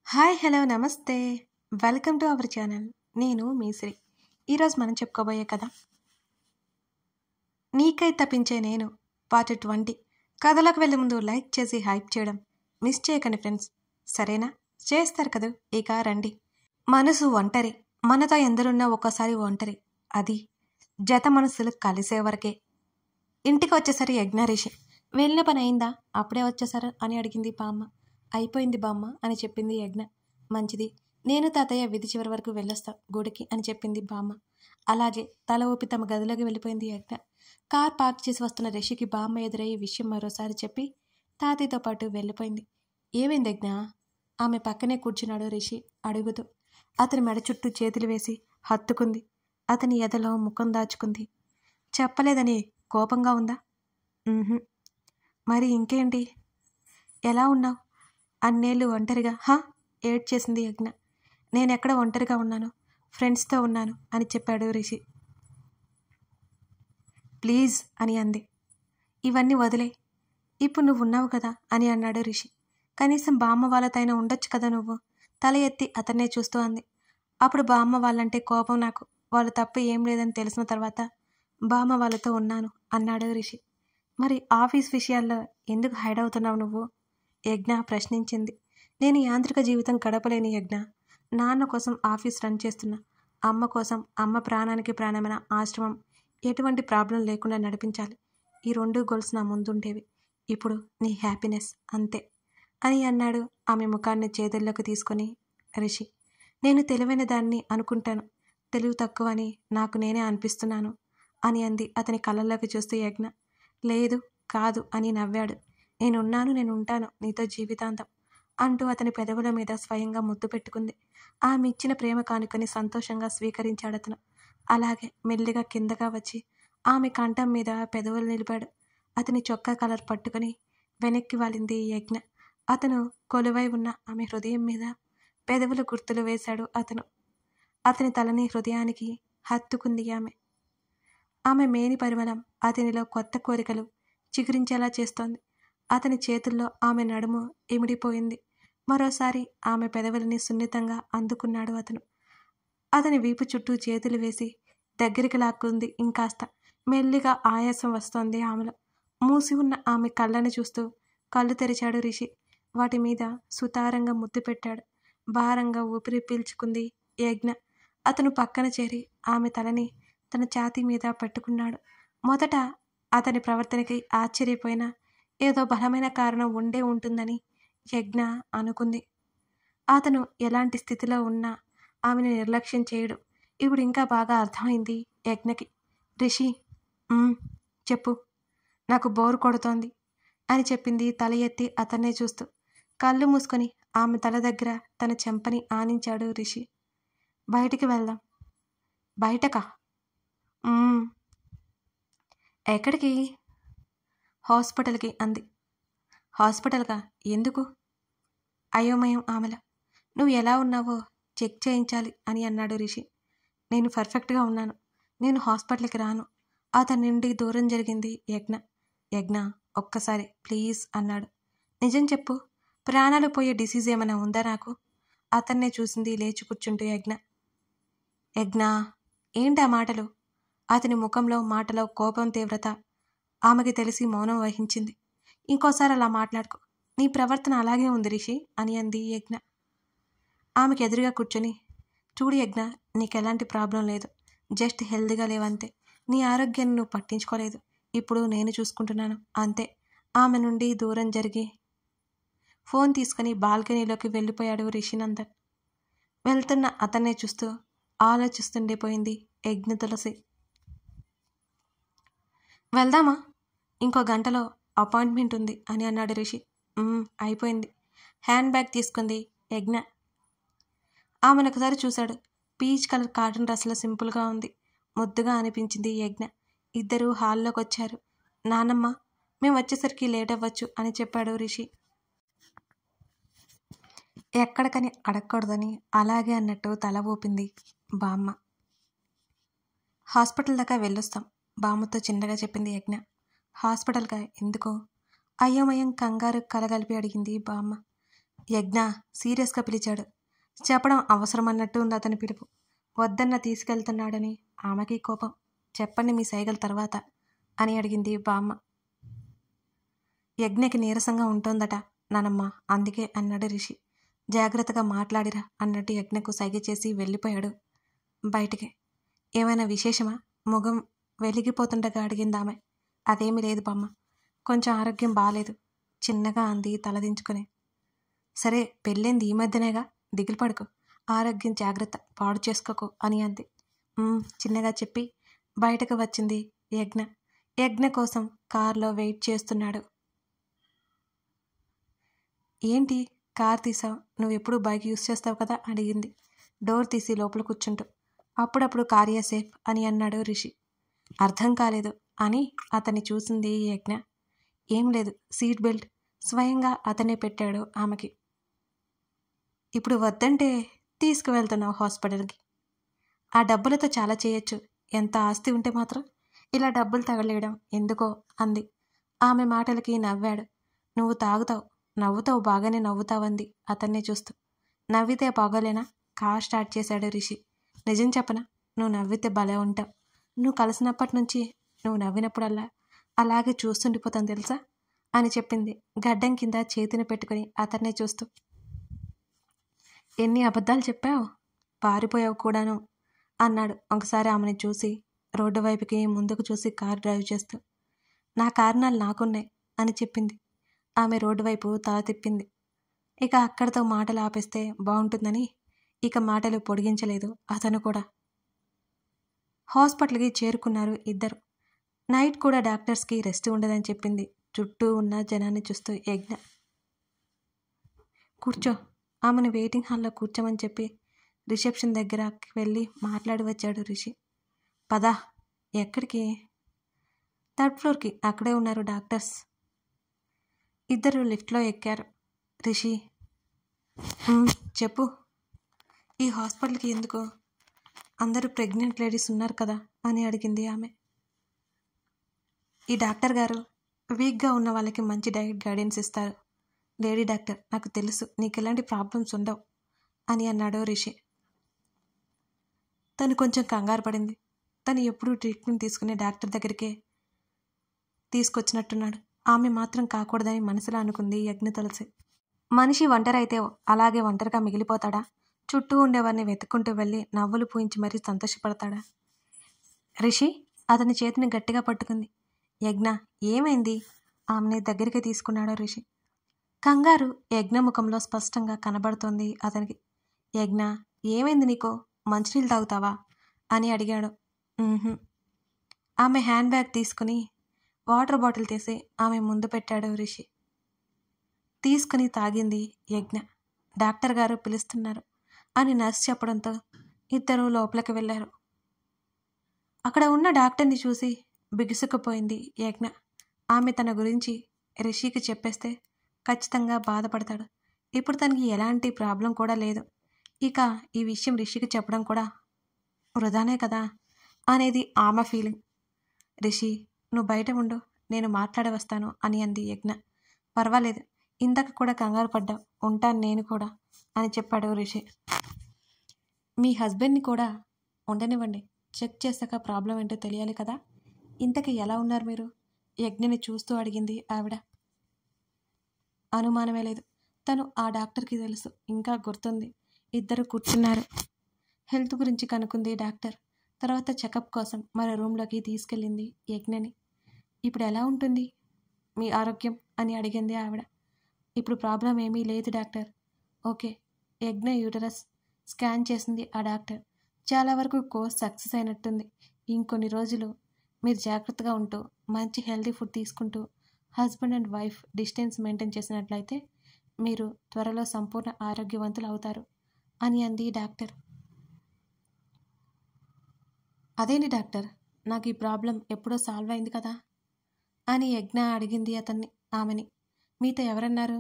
Hi hello నమస్తే welcome to our channel. నేను మీశ్రీ. ఈరోజు మనం చెప్పుకోబోయే కథ నీకై తప్పించే నేను పార్ట్ 20. కథలోకి వెళ్ళే ముందు లైక్ చేసి హైప్ చేయడం మిస్ చేయకండి ఫ్రెండ్స్, సరేనా? చేస్తారు కదా, ఇక రండి. మనసు ఒంటరి, మనతో ఎందరున్నా ఒక్కసారి ఒంటరి, అది జత మనసులు కలిసే వరకే. ఇంటికి వచ్చేసరి యజ్ఞరిషి. వెళ్ళిన పని అయిందా, అప్పుడే వచ్చేసారు అని అడిగింది బామ్మ. అయిపోయింది బామ్మ అని చెప్పింది యజ్ఞ. మంచిది, నేను తాతయ్య విధి చివరి వరకు వెళ్ళొస్తా గుడికి అని చెప్పింది బామ్మ. అలాగే తల ఊపి తమ గదిలోకి వెళ్ళిపోయింది యజ్ఞ. కార్ పార్క్ చేసి వస్తున్న రిషికి బామ్మ ఎదురయ్యే విషయం మరోసారి చెప్పి తాతయ్యతో పాటు వెళ్ళిపోయింది. ఏమైంది యజ్ఞ? ఆమె పక్కనే కూర్చున్నాడు రిషి అడుగుతూ. అతని మెడ చుట్టూ చేతులు వేసి హత్తుకుంది. అతని ఎదలో ముఖం దాచుకుంది. చెప్పలేదని కోపంగా ఉందా? మరి ఇంకేంటి? ఎలా ఉన్నావు? అన్నేళ్ళు ఒంటరిగా ఏడ్చేసింది యజ్ఞ. నేనెక్కడ ఒంటరిగా ఉన్నాను, ఫ్రెండ్స్తో ఉన్నాను అని చెప్పాడు రిషి. ప్లీజ్ అని అంది. ఇవన్నీ వదిలే, ఇప్పుడు నువ్వు ఉన్నావు కదా అని అన్నాడు రిషి. కనీసం బామ్మ వాళ్ళతో అయినా ఉండొచ్చు కదా నువ్వు. తల ఎత్తి అతన్నే చూస్తూ అంది. అప్పుడు బామ్మ వాళ్ళంటే కోపం నాకు. వాళ్ళు తప్పు ఏం లేదని తెలిసిన తర్వాత బామ్మ వాళ్ళతో ఉన్నాను అన్నాడు రిషి. మరి ఆఫీస్ విషయాల్లో ఎందుకు హైడ్ అవుతున్నావు నువ్వు? యజ్ఞ ప్రశ్నించింది. నేను యాంత్రిక జీవితం గడపలేని యజ్ఞ. నాన్న కోసం ఆఫీస్ రన్ చేస్తున్నా, అమ్మ కోసం, అమ్మ ప్రాణానికి ప్రాణమైన ఆశ్రమం ఎటువంటి ప్రాబ్లం లేకుండా నడిపించాలి. ఈ 2 గోల్స్ నా ముందుండేవి. ఇప్పుడు నీ హ్యాపీనెస్ అంతే అని అన్నాడు ఆమె ముఖాన్ని చేతుల్లోకి తీసుకొని రిషి. నేను తెలివైన దాన్ని అనుకుంటాను, తెలివి తక్కువ అని నాకు నేనే అనిపిస్తున్నాను అని అంది అతని కళ్ళల్లోకి చూస్తూ యజ్ఞ. లేదు కాదు అని నవ్వాడు. నేను ఉంటాను నీతో జీవితాంతం అంటూ అతని పెదవుల మీద స్వయంగా ముద్దు పెట్టుకుంది. ఆమె ఇచ్చిన ప్రేమ కానుకని సంతోషంగా స్వీకరించాడతను. అలాగే మెల్లిగా కిందగా వచ్చి ఆమె కంఠం మీద పెదవులు నిలిపాడు. అతని చొక్కా కలర్ పట్టుకుని వెనక్కి వాలింది యజ్ఞ. అతను కొలువై ఉన్న ఆమె హృదయం మీద పెదవుల గుర్తులు వేశాడు అతను. అతని తలని హృదయానికి హత్తుకుంది ఆమె. ఆమె మేని పరిమళం అతనిలో కొత్త కోరికలు చిగురించేలా చేస్తోంది. అతని చేతుల్లో ఆమె నడుము ఇమిడిపోయింది. మరోసారి ఆమె పెదవులని సున్నితంగా అందుకున్నాడు అతను. అతని వీపు చుట్టూ చేతులు వేసి దగ్గరికి లాక్కుంది. ఇంకాస్త మెల్లిగా ఆయాసం వస్తోంది ఆమెలో. మూసి ఉన్న ఆమె కళ్ళని చూస్తూ కళ్ళు తెరిచాడు రిషి. వాటి మీద సుతారంగా ముద్దు పెట్టాడు. భారంగా ఊపిరి పీల్చుకుంది యజ్ఞ. అతను పక్కన చేరి ఆమె తలని తన ఛాతీ మీద పెట్టుకున్నాడు. మొదట అతని ప్రవర్తనకి ఆశ్చర్యపోయినా ఏదో బలమైన కారణం ఉండే ఉంటుందని యజ్ఞ అనుకుంది. అతను ఎలాంటి స్థితిలో ఉన్నా ఆమెను నిర్లక్ష్యం చేయడు. ఇప్పుడు ఇంకా బాగా అర్థమైంది యజ్ఞకి. రిషి, చెప్పు, నాకు బోరు కొడుతోంది అని చెప్పింది తల ఎత్తి అతన్నే చూస్తూ. కళ్ళు మూసుకొని ఆమె తల దగ్గర తన చెంపని ఆనించాడు రిషి. బయటికి వెళ్దాం. బయటకా? ఎక్కడికి? హాస్పిటల్కి అంది. హాస్పిటల్గా? ఎందుకు? అయోమయం ఆమెలో. నువ్వు ఎలా ఉన్నావో చెక్ చేయించాలి అని అన్నాడు రిషి. నేను పర్ఫెక్ట్గా ఉన్నాను, నేను హాస్పిటల్కి రాను. అతని నుండి దూరం జరిగింది యజ్ఞ. యజ్ఞ, ఒక్కసారి ప్లీజ్ అన్నాడు. నిజం చెప్పు, ప్రాణాలు పోయే డిసీజ్ ఏమైనా ఉందా నాకు? అతన్నే చూసింది లేచి కూర్చుంటూ యజ్ఞ. యజ్ఞ, ఏంటి ఆ మాటలు? అతని ముఖంలో మాటలో కోపం తీవ్రత ఆమెకి తెలిసి మౌనం వహించింది. ఇంకోసారి అలా మాట్లాడుకో, నీ ప్రవర్తన అలాగే ఉంది రిషి అని అంది యజ్ఞ. ఆమెకి ఎదురుగా కూర్చొని, చూడు యజ్ఞ, నీకెలాంటి ప్రాబ్లం లేదు, జస్ట్ హెల్దీగా లేవంతే. నీ ఆరోగ్యాన్ని నువ్వు పట్టించుకోలేదు, ఇప్పుడు నేను చూసుకుంటున్నాను అంతే. ఆమె నుండి దూరం జరిగి ఫోన్ తీసుకుని బాల్కనీలోకి వెళ్ళిపోయాడు రిషినందన్. వెళ్తున్న అతన్నే చూస్తూ ఆలోచిస్తుండిపోయింది యజ్ఞ తులసి. వెళ్దామా? ఇంకో గంటలో అపాయింట్మెంట్ ఉంది అని అన్నాడు రిషి. అయిపోయింది. హ్యాండ్ బ్యాగ్ తీసుకుంది యజ్ఞ. ఆమెను ఒకసారి చూశాడు. పీచ్ కలర్ కాటన్ డ్రెస్లో సింపుల్గా ఉంది. ముద్దుగా అనిపించింది యజ్ఞ. ఇద్దరూ హాల్లోకి వచ్చారు. నానమ్మ, మేము వచ్చేసరికి లేట్ అవ్వచ్చు అని చెప్పాడు రిషి. ఎక్కడికని అడగకూడదని అలాగే అన్నట్టు తల ఊపింది బామ్మ. హాస్పిటల్ దాకా వెళ్ళొస్తాం బామ్మతో చిన్నగా చెప్పింది యజ్ఞ. హాస్పిటల్గా ఎందుకు? అయోమయం కంగారు కలగలిపి అడిగింది బామ్మ. యజ్ఞ సీరియస్గా పిలిచాడు. చెప్పడం అవసరమన్నట్టు ఉంది అతని పిలుపు. వద్దన్న తీసుకెళ్తున్నాడని ఆమెకి కోపం. చెప్పండి మీ సైగల తర్వాత అని అడిగింది బామ్మ. యజ్ఞకి నీరసంగా ఉంటోందట నానమ్మ, అందుకే అన్నాడు రిషి. జాగ్రత్తగా మాట్లాడిరా అన్నట్టు యజ్ఞకు సైగ చేసి వెళ్ళిపోయాడు బయటికి. ఏమైనా విశేషమా? ముఖం వెలిగిపోతుండగా అడిగిందామె. అదేమీ లేదు బామ్మ, కొంచెం ఆరోగ్యం బాలేదు చిన్నగా అంది తలదించుకుని. సరే పెళ్ళింది ఈ మధ్యనేగా, దిగులు పడుకో, ఆరోగ్యం జాగ్రత్త, పాడు చేసుకోకు అని అంది. చిన్నగా చెప్పి బయటకు వచ్చింది యజ్ఞ. యజ్ఞ కోసం కారులో వెయిట్ చేస్తున్నాడు. ఏంటి కార్ తీసావు? నువ్వు ఎప్పుడు బైక్ యూస్ చేస్తావు కదా అడిగింది డోర్ తీసి లోపల కూర్చుంటూ. అప్పుడప్పుడు కార్య సేఫ్ అని అన్నాడు రిషి. అర్థం కాలేదు అని అతన్ని చూసింది యజ్ఞ. ఏం లేదు, సీట్ బెల్ట్ స్వయంగా అతనే పెట్టాడు ఆమెకి. ఇప్పుడు వద్దంటే తీసుకువెళ్తున్నావు హాస్పిటల్కి. ఆ డబ్బులతో చాలా చేయొచ్చు, ఎంత ఆస్తి ఉంటే మాత్రం ఇలా డబ్బులు తగలేయడం ఎందుకో అంది. ఆమె మాటలకి నవ్వాడు. నువ్వు తాగుతావు, నవ్వుతావు, బాగానే నవ్వుతావంది అతన్నే చూస్తూ. నవ్వితే బాగోలేనా? కార్ స్టార్ట్ చేశాడు రిషి. నిజం చెప్పనా, నువ్వు నవ్వితే భలే ఉంటావు. నువ్వు కలిసినప్పటి నుంచి నువ్వు నవ్వినప్పుడల్లా అలాగే చూస్తుండిపోతాను తెలుసా అని చెప్పింది గడ్డం కింద చేతిని పెట్టుకుని అతన్నే చూస్తూ. ఎన్ని అబద్ధాలు చెప్పావు, పారిపోయావు కూడాను అన్నాడు ఒకసారి ఆమెను చూసి రోడ్డు వైపుకి ముందుకు చూసి కారు డ్రైవ్ చేస్తూ. నా కారణాలు నాకున్నాయి అని చెప్పింది. ఆమె రోడ్డు వైపు తల తిప్పింది. ఇక అక్కడితో మాటలు ఆపేస్తే బాగుంటుందని ఇక మాటలు పొడిగించలేదు అతను కూడా. హాస్పిటల్కి చేరుకున్నారు ఇద్దరు. నైట్ కూడా డాక్టర్స్కి రెస్ట్ ఉండదని చెప్పింది చుట్టూ ఉన్న జనాన్ని చూస్తూ యజ్ఞ. కూర్చో, ఆమెను వెయిటింగ్ హాల్లో కూర్చోమని చెప్పి రిసెప్షన్ దగ్గరకి వెళ్ళి మాట్లాడి వచ్చాడు రిషి. పదా. ఎక్కడికి? 3rd ఫ్లోర్కి, అక్కడే ఉన్నారు డాక్టర్స్. ఇద్దరు లిఫ్ట్లో ఎక్కారు. రిషి చెప్పు, ఈ హాస్పిటల్కి ఎందుకు? అందరూ ప్రెగ్నెంట్ లేడీస్ ఉన్నారు కదా అని అడిగింది ఆమె. ఈ డాక్టర్ గారు వీక్గా ఉన్న వాళ్ళకి మంచి డైట్ గైడెన్స్ ఇస్తారు. లేడీ డాక్టర్, నాకు తెలుసు నీకు ఎలాంటి ప్రాబ్లమ్స్ ఉండవు అని అన్నాడు రిషి. తను కొంచెం కంగారు పడింది. తను ఎప్పుడూ ట్రీట్మెంట్ తీసుకునే డాక్టర్ దగ్గరికే తీసుకొచ్చినట్టున్నాడు. ఆమె మాత్రం కాకూడదని మనసులో అనుకుంది యజ్ఞ తులసి. మనిషి ఒంటరి అయితే అలాగే ఒంటరిగా మిగిలిపోతాడా? చుట్టూ ఉండేవారిని వెతుక్కుంటూ వెళ్ళి నవ్వులు పూయించి మరీ సంతోషపడతాడా? రిషి అతని చేతిని గట్టిగా పట్టుకుంది. యజ్ఞ ఏమైంది? ఆమెని దగ్గరికి తీసుకున్నాడు రిషి. కంగారు యజ్ఞ ముఖంలో స్పష్టంగా కనబడుతోంది అతనికి. యజ్ఞ ఏమైంది నీకో? మంచినీళ్ళు తాగుతావా అని అడిగాడు. ఆమె హ్యాండ్ బ్యాగ్ తీసుకుని వాటర్ బాటిల్ తీసి ఆమె ముందు పెట్టాడు రిషి. తీసుకుని తాగింది యజ్ఞ. డాక్టర్ గారు పిలుస్తున్నారు అని నర్స్ చెప్పడంతో ఇద్దరు లోపలికి వెళ్ళారు. అక్కడ ఉన్న డాక్టర్ని చూసి బిగుసుకుపోయింది యజ్ఞ. ఆమె తన గురించి రిషికి చెప్పేస్తే ఖచ్చితంగా బాధపడతాడు. ఇప్పుడు తనకి ఎలాంటి ప్రాబ్లం కూడా లేదు. ఇక ఈ విషయం రిషికి చెప్పడం కూడా వృధానే కదా అనేది ఆమె ఫీలింగ్. రిషి నువ్వు బయట ఉండు, నేను మాట్లాడి వస్తాను అని అంది యజ్ఞ. పర్వాలేదు, ఇందాక కూడా కంగారు పడ్డా, ఉంటాను నేను కూడా అని చెప్పాడు రిషి. మీ హస్బెండ్ని కూడా ఉండనివ్వండి, చెక్ చేశాక ప్రాబ్లం ఏంటో తెలియాలి కదా. ఇంతకీ ఎలా ఉన్నారు మీరు? యజ్ఞని చూస్తూ అడిగింది ఆవిడ. అనుమానమే లేదు, తను ఆ డాక్టర్కి తెలుసు, ఇంకా గుర్తుంది. ఇద్దరు కూర్చున్నారు. హెల్త్ గురించి కనుక్కుంది డాక్టర్. తర్వాత చెకప్ కోసం మరో రూమ్లోకి తీసుకెళ్ళింది యజ్ఞని. ఇప్పుడు ఎలా ఉంటుంది మీ ఆరోగ్యం అని అడిగింది ఆవిడ. ఇప్పుడు ప్రాబ్లం ఏమీ లేదు డాక్టర్. ఓకే. యజ్ఞ యూటరస్ స్కాన్ చేసింది ఆ డాక్టర్. చాలా వరకు కోర్స్ సక్సెస్ అయినట్టుంది. ఇంకొన్ని రోజులు మీరు జాగ్రత్తగా ఉంటూ మంచి హెల్తీ ఫుడ్ తీసుకుంటూ husband and wife distance maintain చేసినట్లయితే మీరు త్వరలో సంపూర్ణ ఆరోగ్యవంతులు అవుతారు అని అంది డాక్టర్. అదేంటి డాక్టర్, నాకు ఈ ప్రాబ్లం ఎప్పుడో సాల్వ్ అయింది కదా అని యజ్ఞ అడిగింది ఆమెని. మీతో ఎవరన్నారు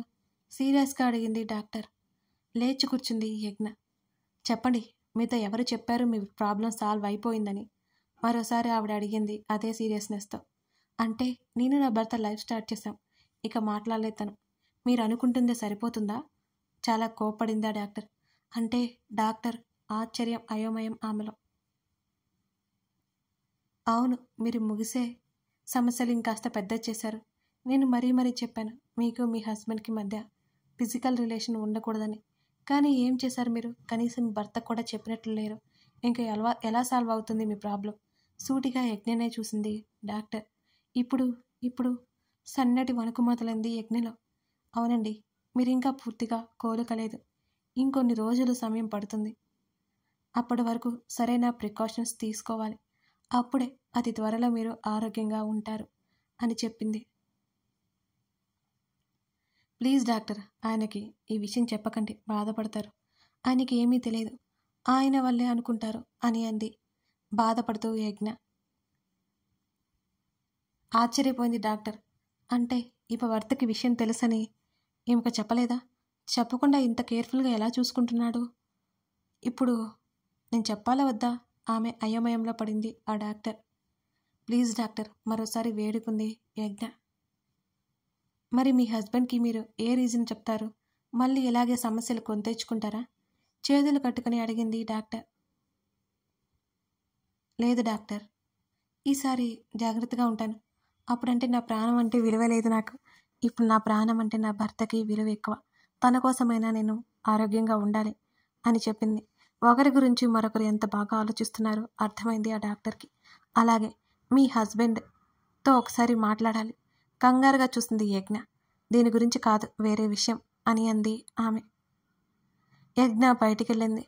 సీరియస్గా అడిగింది డాక్టర్. లేచి కూర్చుంది యజ్ఞ. చెప్పండి, మీతో ఎవరు చెప్పారు మీ ప్రాబ్లం సాల్వ్ అయిపోయిందని మరోసారి ఆవిడ అడిగింది అదే సీరియస్నెస్తో. అంటే నేను నా భర్త లైఫ్ స్టార్ట్ చేశాం, ఇక మాట్లాడలేదు తను. మీరు అనుకుంటుందే సరిపోతుందా? చాలా కోప్పడిందా డాక్టర్? అంటే డాక్టర్ ఆశ్చర్యం అయోమయం ఆమెలో. అవును, మీరు ముగిసే సమస్యలు ఇంకాస్త పెద్ద చేశారు. నేను మరీ చెప్పాను మీకు మీ హస్బెండ్కి మధ్య ఫిజికల్ రిలేషన్ ఉండకూడదని. కానీ ఏం చేశారు మీరు? కనీసం మీ భర్తకు కూడా చెప్పినట్లు లేరు. ఇంకా ఎలా సాల్వ్ అవుతుంది మీ ప్రాబ్లం? సూటిగా యజ్ఞనే చూసింది డాక్టర్. ఇప్పుడు సన్నటి వణుకు మొదలైంది యజ్ఞలో. అవునండి, మీరింకా పూర్తిగా కోలుకలేదు. ఇంకొన్ని రోజులు సమయం పడుతుంది. అప్పటి వరకు సరైన ప్రికాషన్స్ తీసుకోవాలి. అప్పుడే అతి త్వరలో మీరు ఆరోగ్యంగా ఉంటారు అని చెప్పింది. ప్లీజ్ డాక్టర్, ఆయనకి ఈ విషయం చెప్పకండి, బాధపడతారు. ఆయనకి ఏమీ తెలియదు, ఆయన వల్లే అనుకుంటారు అని అంది బాధపడుతూ యజ్ఞ. ఆశ్చర్యపోయింది డాక్టర్. అంటే ఇప్పుడు భర్తకి విషయం తెలుసని ఈమెకు చెప్పలేదా? చెప్పకుండా ఇంత కేర్ఫుల్గా ఎలా చూసుకుంటున్నాడు? ఇప్పుడు నేను చెప్పాలా వద్దా? ఆమె అయోమయంలో పడింది ఆ డాక్టర్. ప్లీజ్ డాక్టర్, మరోసారి వేడుకుంది యజ్ఞ. మరి మీ హస్బెండ్కి మీరు ఏ రీజన్ చెప్తారు? మళ్ళీ ఇలాగే సమస్యలు కొని తెచ్చుకుంటారా? చేతులు కట్టుకుని అడిగింది డాక్టర్. లేదు డాక్టర్, ఈసారి జాగ్రత్తగా ఉంటాను. అప్పుడంటే నా ప్రాణం అంటే విలువ లేదు నాకు. ఇప్పుడు నా ప్రాణం అంటే నా భర్తకి విలువ ఎక్కువ. తన కోసమైనా నేను ఆరోగ్యంగా ఉండాలి అని చెప్పింది. ఒకరి గురించి మరొకరు ఎంత బాగా ఆలోచిస్తున్నారో అర్థమైంది ఆ డాక్టర్కి. అలాగే మీ హస్బెండ్తో ఒకసారి మాట్లాడాలి. కంగారుగా చూసింది యజ్ఞ. దీని గురించి కాదు, వేరే విషయం అని అంది ఆమె. యజ్ఞ బయటికెళ్ళింది.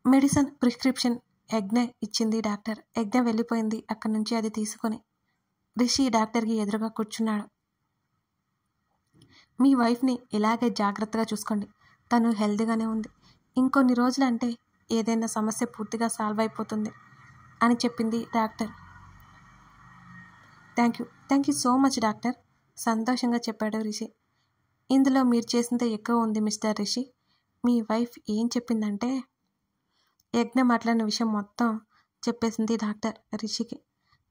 మెడిసిన్ ప్రిస్క్రిప్షన్ యజ్ఞ ఇచ్చింది డాక్టర్. యజ్ఞ వెళ్ళిపోయింది అక్కడి నుంచి అది తీసుకొని. రిషి డాక్టర్కి ఎదురుగా కూర్చున్నాడు. మీ వైఫ్ని ఇలాగే జాగ్రత్తగా చూసుకోండి. తను హెల్తీగానే ఉంది. ఇంకొన్ని రోజులు అంటే ఏదైనా సమస్య పూర్తిగా సాల్వ్ అయిపోతుంది అని చెప్పింది doctor. Thank you so much doctor, సంతోషంగా చెప్పాడు రిషి. ఇందులో మీరు చేసిందే ఎక్కువ ఉంది మిస్టర్ రిషి. మీ వైఫ్ ఏం చెప్పిందంటే యజ్ఞ మాట్లాడిన విషయం మొత్తం చెప్పేసింది డాక్టర్ రిషికి.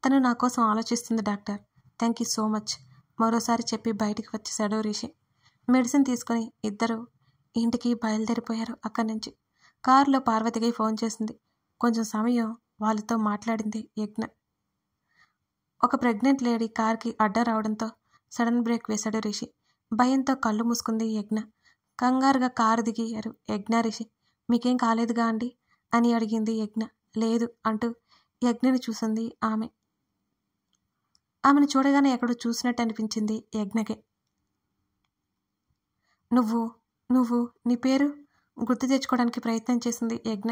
తను నా కోసం ఆలోచిస్తుంది doctor. Thank you so much, మరోసారి చెప్పి బయటికి వచ్చేశాడు రిషి. మెడిసిన్ తీసుకొని ఇద్దరు ఇంటికి బయలుదేరిపోయారు. అక్కడి నుంచి కారులో పార్వతికి ఫోన్ చేసింది. కొంచెం సమయం వాళ్ళతో మాట్లాడింది యజ్ఞ. ఒక ప్రెగ్నెంట్ లేడీ కార్కి అడ్డం రావడంతో సడన్ బ్రేక్ వేశాడు రిషి. భయంతో కళ్ళు మూసుకుంది యజ్ఞ. కంగారుగా కారు దిగారు యజ్ఞ రిషి. మీకేం కాలేదుగా అండి అని అడిగింది యజ్ఞ. లేదు అంటూ యజ్ఞని చూసింది ఆమె. ఆమెను చూడగానే ఎక్కడో చూసినట్టు అనిపించింది యజ్ఞకి. నువ్వు నీ పేరు గుర్తు తెచ్చుకోవడానికి ప్రయత్నం చేసింది యజ్ఞ.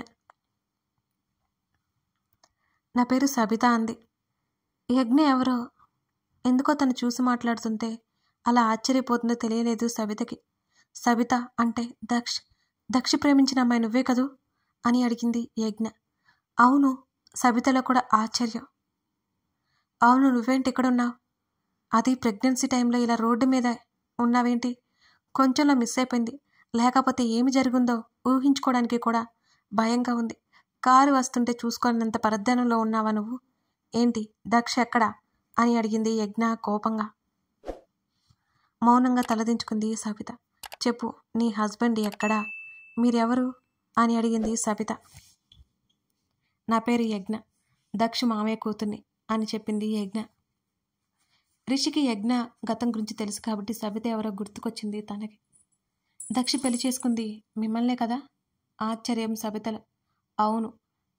నా పేరు సబిత అంది. యజ్ఞ ఎవరో ఎందుకో తను చూసి మాట్లాడుతుంటే అలా ఆశ్చర్యపోతుందో తెలియలేదు సబితకి. సబిత అంటే దక్షి ప్రేమించిన అమ్మాయి నువ్వే కదూ అని అడిగింది యజ్ఞ. అవును. సబితలో కూడా ఆశ్చర్యం. అవును, నువ్వేంటి ఇక్కడున్నావు? అది ప్రెగ్నెన్సీ టైంలో ఇలా రోడ్డు మీద ఉన్నావేంటి? కొంచెంలో మిస్ అయిపోయింది. లేకపోతే ఏమి జరిగిందో ఊహించుకోవడానికి కూడా భయంగా ఉంది. కారు వస్తుంటే చూసుకోనంత పరధ్యానంలో ఉన్నావా నువ్వు? ఏంటి దక్ష ఎక్కడా అని అడిగింది యజ్ఞ కోపంగా. మౌనంగా తలదించుకుంది సబిత. చెప్పు, నీ హస్బెండ్ ఎక్కడా? మీరెవరు అని అడిగింది సబిత. నా పేరు యజ్ఞ, దక్ష మామయ్య కూతుర్ని అని చెప్పింది యజ్ఞ. రిషికి యజ్ఞ గతం గురించి తెలుసు కాబట్టి సబిత ఎవరో గుర్తుకొచ్చింది తనకి. దక్షి పెళ్లి చేసుకుంది మిమ్మల్నే కదా? ఆశ్చర్యం సబితలో. అవును,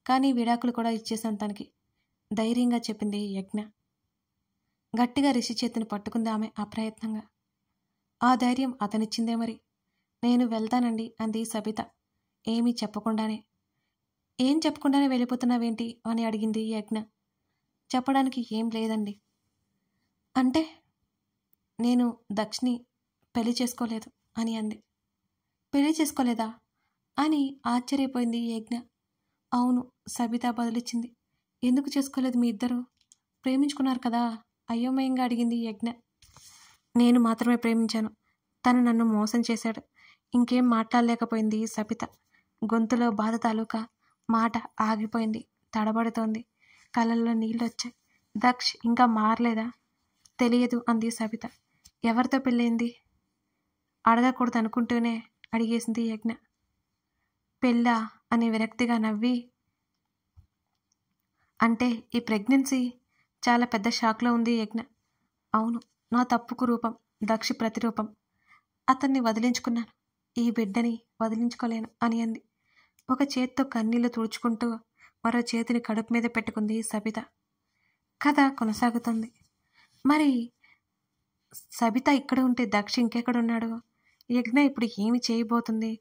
కానీ విడాకులు కూడా ఇచ్చేశాను తనకి ధైర్యంగా చెప్పింది యజ్ఞ. గట్టిగా రిషి చేతిని పట్టుకుంది ఆమె అప్రయత్నంగా. ఆ ధైర్యం అతనిచ్చిందే మరి. నేను వెళ్తానండి అంది సబిత ఏమీ చెప్పకుండానే. ఏం చెప్పకుండానే వెళ్ళిపోతున్నావేంటి అని అడిగింది యజ్ఞ. చెప్పడానికి ఏం లేదండి. అంటే నేను దక్షిని పెళ్లి చేసుకోలేదు అని అంది. పెళ్లి చేసుకోలేదా అని ఆశ్చర్యపోయింది యజ్ఞ. అవును, సబిత బదులిచ్చింది. ఎందుకు చేసుకోలేదు? మీ ఇద్దరు ప్రేమించుకున్నారు కదా అయోమయంగా అడిగింది యజ్ఞ. నేను మాత్రమే ప్రేమించాను, తను నన్ను మోసం చేశాడు. ఇంకేం మాట్లాడలేకపోయింది సబిత. గొంతులో బాధ తాలూకా మాట ఆగిపోయింది. తడబడుతోంది. కళ్ళల్లో నీళ్ళొచ్చాయి. దక్ష్ ఇంకా మారలేదా? తెలియదు అంది సబిత. ఎవరితో పెళ్ళైంది? అడగకూడదు అనుకుంటూనే అడిగేసింది యజ్ఞ. పెళ్ళా అని విరక్తిగా నవ్వి, అంటే ఈ ప్రెగ్నెన్సీ చాలా పెద్ద షాక్లో ఉంది యజ్ఞ. అవును, నా తప్పుకు రూపం దక్షి ప్రతిరూపం. అతన్ని వదిలించుకున్నాను, ఈ బిడ్డని వదిలించుకోలేను అని అంది. ఒక చేత్తో కన్నీళ్లు తుడుచుకుంటూ మరో చేతిని కడుపు మీద పెట్టుకుంది సబిత. కథ కొనసాగుతుంది. మరి సబిత ఇక్కడ ఉంటే దక్షి ఇంకెక్కడున్నాడు? యజ్ఞ ఇప్పుడు ఏమి చేయబోతుంది?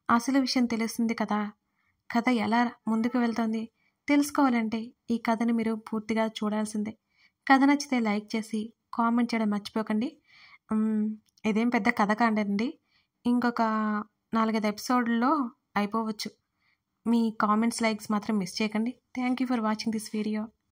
అసలు విషయం తెలుస్తుంది కదా. కథ ఎలా ముందుకు వెళ్తోంది తెలుసుకోవాలంటే ఈ కథను మీరు పూర్తిగా చూడాల్సిందే. కథ నచ్చితే లైక్ చేసి కామెంట్ చేయడం మర్చిపోకండి. ఇదేం పెద్ద కథ కాదండి, ఇంకొక 4-5 ఎపిసోడ్లో అయిపోవచ్చు. మీ కామెంట్స్, లైక్స్ మాత్రం మిస్ చేయకండి. Thank you for watching this video.